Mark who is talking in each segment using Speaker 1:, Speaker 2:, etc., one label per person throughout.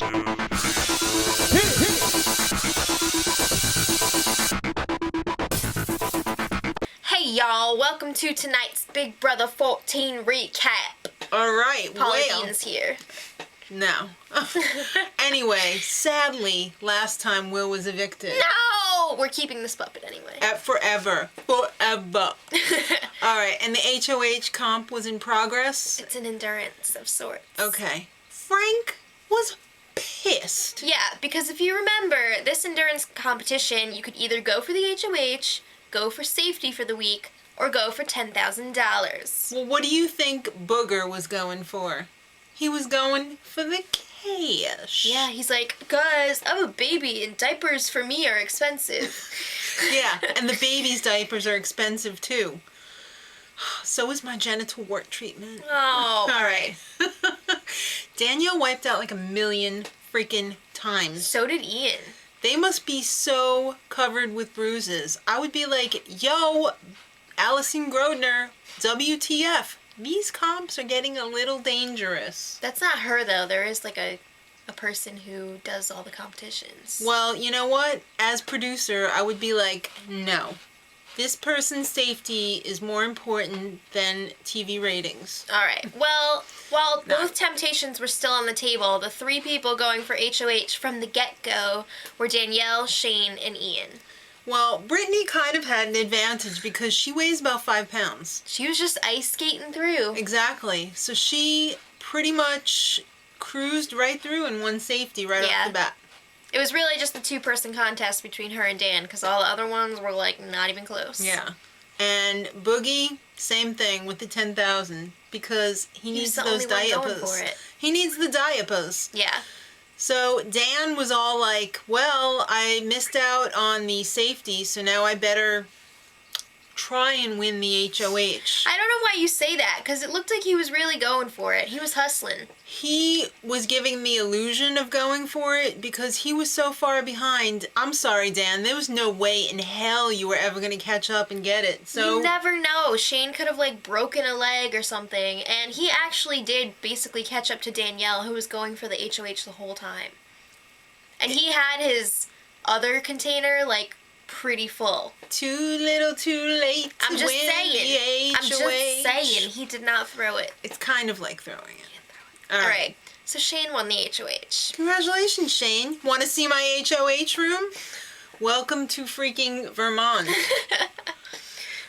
Speaker 1: Hey y'all, welcome to tonight's Big Brother 14 recap.
Speaker 2: Alright,
Speaker 1: Paula
Speaker 2: well.
Speaker 1: Dean's here.
Speaker 2: No. Anyway, sadly, last time Will was evicted.
Speaker 1: No! We're keeping this puppet anyway.
Speaker 2: Forever. Forever. Alright, and the HOH comp was in progress?
Speaker 1: It's an endurance of sorts.
Speaker 2: Okay. Frank was pissed.
Speaker 1: Yeah, because if you remember, this endurance competition, you could either go for the HOH, go for safety for the week, or go for $10,000.
Speaker 2: Well, what do you think Booger was going for? He was going for the cash.
Speaker 1: Yeah, he's like, guys, I'm a baby and diapers for me are expensive.
Speaker 2: Yeah, and the baby's diapers are expensive too. So is my genital wart treatment.
Speaker 1: Oh.
Speaker 2: Alright. Danielle wiped out like 1 million freaking times.
Speaker 1: So did Ian.
Speaker 2: They must be so covered with bruises. I would be like, yo, Allison Grodner, WTF. These comps are getting a little dangerous.
Speaker 1: That's not her, though. There is, like, a person who does all the competitions.
Speaker 2: Well, you know what? As producer, I would be like, no. This person's safety is more important than TV ratings.
Speaker 1: All right. Well, while both temptations were still on the table, the 3 people going for HOH from the get-go were Danielle, Shane, and Ian.
Speaker 2: Well, Brittany kind of had an advantage because she weighs about 5 pounds.
Speaker 1: She was just ice skating through.
Speaker 2: Exactly. So she pretty much cruised right through and won safety right off the bat.
Speaker 1: It was really just the 2-person contest between her and Dan, because all the other ones were, like, not even close.
Speaker 2: Yeah. And Boogie, same thing with the 10,000, because he needs those diapers. He needs the diapers.
Speaker 1: Yeah.
Speaker 2: So Dan was all like, well, I missed out on the safety, so now I better try and win the HOH.
Speaker 1: I don't know why you say that, because it looked like he was really going for it. He was hustling.
Speaker 2: He was giving the illusion of going for it because he was so far behind. I'm sorry, Dan. There was no way in hell you were ever going to catch up and get it. So
Speaker 1: you never know. Shane could have, like, broken a leg or something, and he actually did basically catch up to Danielle, who was going for the HOH the whole time. And he had his other container, like, pretty full.
Speaker 2: Too little, too late to win the HOH.
Speaker 1: I'm just saying. He did not throw it.
Speaker 2: It's kind of like throwing it.
Speaker 1: All right. So Shane won the HOH.
Speaker 2: Congratulations, Shane. Want to see my HOH room? Welcome to freaking Vermont.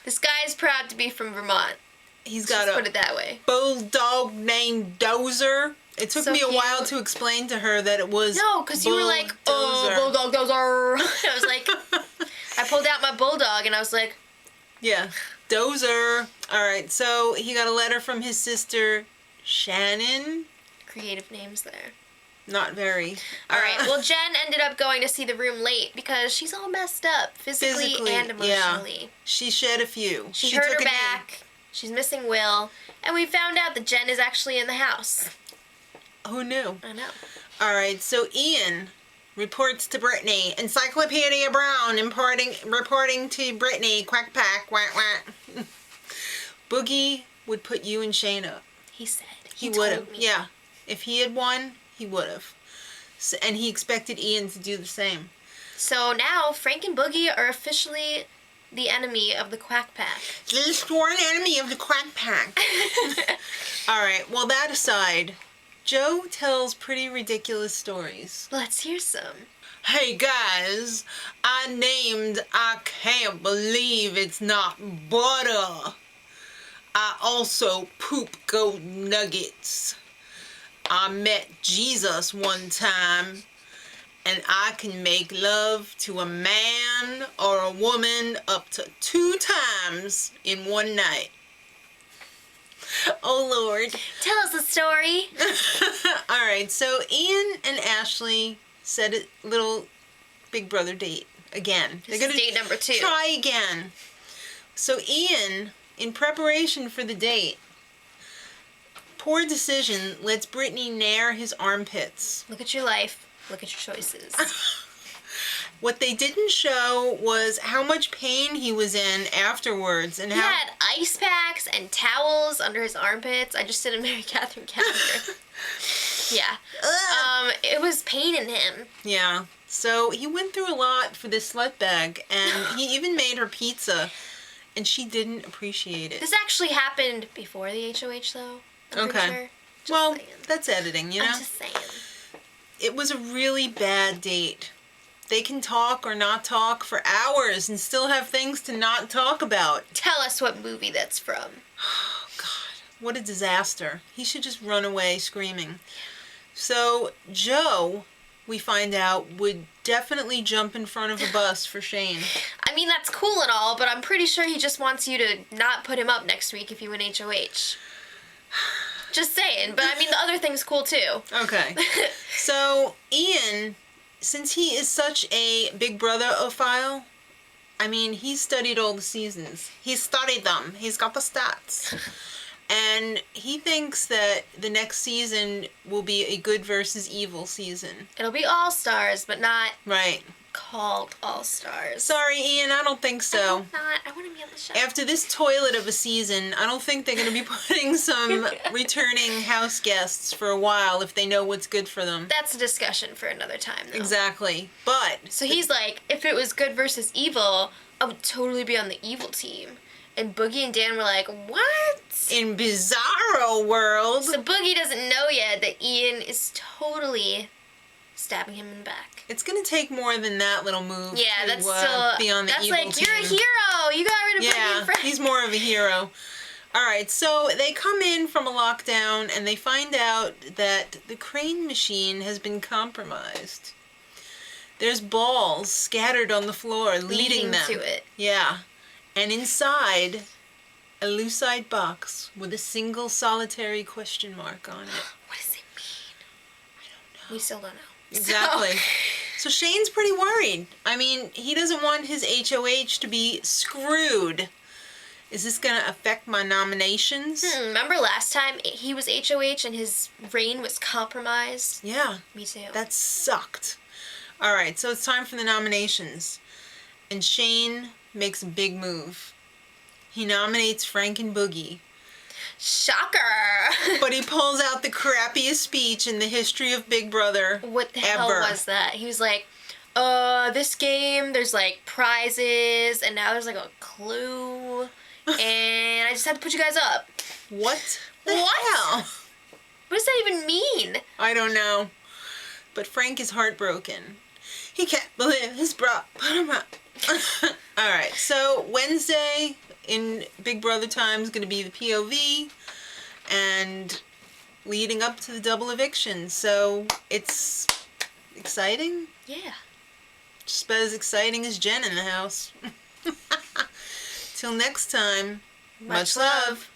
Speaker 1: This guy is proud to be from Vermont.
Speaker 2: He's got
Speaker 1: Just put it that way.
Speaker 2: Bulldog named Dozer. It took me a while to explain to her that it was
Speaker 1: No, because you were like, oh, Bulldog Dozer. I was like, I pulled out my Bulldog and I was like,
Speaker 2: yeah, Dozer. All right, so he got a letter from his sister, Shannon.
Speaker 1: Creative names there.
Speaker 2: Not very.
Speaker 1: All right, well, Jen ended up going to see the room late because she's all messed up, physically and emotionally.
Speaker 2: Yeah. She shed a few.
Speaker 1: She hurt her back. She's missing Will. And we found out that Jen is actually in the house.
Speaker 2: Who knew?
Speaker 1: I know.
Speaker 2: All right, so Ian reports to Brittany. Encyclopedia Brown reporting to Brittany. Quack pack, quack quack. Boogie would put you and Shane up.
Speaker 1: He said.
Speaker 2: He would have. Yeah. If he had won, he would have. So, and he expected Ian to do the same.
Speaker 1: So now Frank and Boogie are officially the enemy of the Quack Pack.
Speaker 2: The sworn enemy of the Quack Pack. All right. Well, that aside, Joe tells pretty ridiculous stories.
Speaker 1: Let's hear some.
Speaker 2: Hey guys, I can't believe it's not butter. I also poop gold nuggets. I met Jesus one time, and I can make love to a man or a woman up to 2 times in one night. Oh Lord.
Speaker 1: Tell us a story.
Speaker 2: Alright, so Ian and Ashley set a little Big Brother date again.
Speaker 1: This is date number 2.
Speaker 2: Try again. So Ian, in preparation for the date, poor decision lets Brittany nair his armpits.
Speaker 1: Look at your life. Look at your choices.
Speaker 2: What they didn't show was how much pain he was in afterwards, and
Speaker 1: he had ice packs and towels under his armpits. I just didn't marry Catherine Cavender. Yeah.
Speaker 2: Ugh.
Speaker 1: It was paining him.
Speaker 2: Yeah. So he went through a lot for this slut bag, and he even made her pizza, and she didn't appreciate it.
Speaker 1: This actually happened before the HOH, though. I'm pretty sure. Just
Speaker 2: Well,
Speaker 1: saying.
Speaker 2: that's editing, you know?
Speaker 1: I'm just saying.
Speaker 2: It was a really bad date. They can talk or not talk for hours and still have things to not talk about.
Speaker 1: Tell us what movie that's from.
Speaker 2: Oh, God. What a disaster. He should just run away screaming. So, Joe, we find out, would definitely jump in front of a bus for Shane.
Speaker 1: I mean, that's cool and all, but I'm pretty sure he just wants you to not put him up next week if you win HOH. Just saying, but I mean, the other thing's cool too.
Speaker 2: Okay. So, Ian, since he is such a Big Brother-ophile, I mean, he's studied all the seasons. He's studied them. He's got the stats. And he thinks that the next season will be a good versus evil season.
Speaker 1: It'll be All-Stars, but not
Speaker 2: Right.
Speaker 1: called All-Stars.
Speaker 2: Sorry, Ian, I don't think so.
Speaker 1: I want to be on the show.
Speaker 2: After this toilet of a season, I don't think they're going to be putting some returning house guests for a while if they know what's good for them.
Speaker 1: That's a discussion for another time, though.
Speaker 2: Exactly. But...
Speaker 1: So he's like, if it was good versus evil, I would totally be on the evil team. And Boogie and Dan were like, what?
Speaker 2: in Bizarro World...
Speaker 1: So Boogie doesn't know yet that Ian is totally stabbing him in the back.
Speaker 2: It's gonna take more than that little move.
Speaker 1: Yeah,
Speaker 2: to,
Speaker 1: that's still...
Speaker 2: be on the
Speaker 1: that's
Speaker 2: evil
Speaker 1: like,
Speaker 2: team.
Speaker 1: you're a hero! You got rid of Boogie and Frank!
Speaker 2: He's more of a hero. Alright, so they come in from a lockdown and they find out that the crane machine has been compromised. There's balls scattered on the floor leading them.
Speaker 1: to it.
Speaker 2: Yeah. And inside, a lucite box with a single solitary question mark on it.
Speaker 1: What does it mean?
Speaker 2: I don't know.
Speaker 1: We still don't know.
Speaker 2: Exactly. So Shane's pretty worried. I mean, he doesn't want his HOH to be screwed. Is this going to affect my nominations?
Speaker 1: Remember last time he was HOH and his reign was compromised?
Speaker 2: Yeah.
Speaker 1: Me too.
Speaker 2: That sucked. Alright, so it's time for the nominations. And Shane makes a big move. He nominates Frank and Boogie.
Speaker 1: Shocker!
Speaker 2: But he pulls out the crappiest speech in the history of Big Brother
Speaker 1: What the
Speaker 2: ever.
Speaker 1: hell was that? He was like, this game, there's like prizes, and now there's like a clue, and I just have to put you guys up.
Speaker 2: What the
Speaker 1: What?
Speaker 2: hell?
Speaker 1: What does that even mean?
Speaker 2: I don't know. But Frank is heartbroken. He can't believe his bra put him up. Alright, so Wednesday in Big Brother time is going to be the POV and leading up to the double eviction. So it's exciting.
Speaker 1: Yeah.
Speaker 2: Just about as exciting as Jen in the house. Till next time, much love.